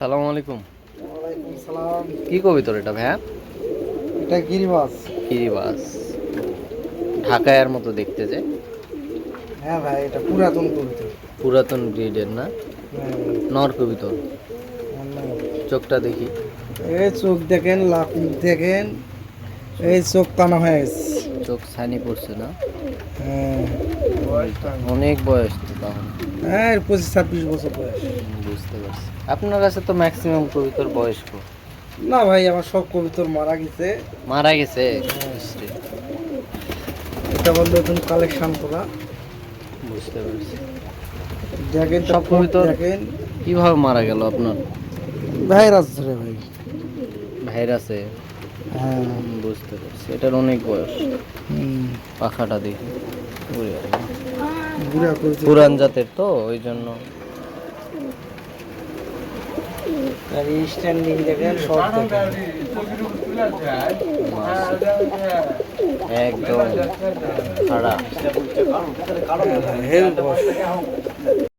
সালাম আলাইকুম। ওয়ালাইকুম সালাম। কি কবিতর এটা ভাইয়া? এটা গিরিবাস। কিরিবাস। ঢাকায়ার মতো দেখতে যে। হ্যাঁ ভাই, এটা পুরাতন কবিতা। পুরাতন ব্রিডের না? হ্যাঁ, নর কবিতর। অন্যায়। চোখটা দেখি। এই চোখ দেখেন, লাফ দেখেন, এই চোখ টানা হয়ে গেছে। চোখ ছানি পড়ছে না? হ্যাঁ, অনেক বয়স তো তাহলে। হ্যাঁ, 25-26 বছর বয়স। বুঝতে পারছি। আপনার কাছে তো ম্যাক্সিমাম কবিতর বয়স্ক। না ভাই, আমার সব কবিতর মারা গেছে। মারা গেছে? হ্যাঁ। ইসরে, এটা বললো নতুন কালেকশন করা। বুঝতে পারছি। দেখেন সব কবিতর দেখেন। কিভাবে মারা গেল আপনার? ভাইরাস ধরে ভাই। ভাইরাসে? হ্যাঁ। বুঝতে পারছি। এটার অনেক বয়স। হুম। পাখাটা দেখি। ওরে বাবা। বুড়া কবিতা। পুরান জাতের তো ওই জন্য। আর স্ট্যান্ডিং দেখেন, সব দেখেন। একদম খাড়া। হেভি বয়স।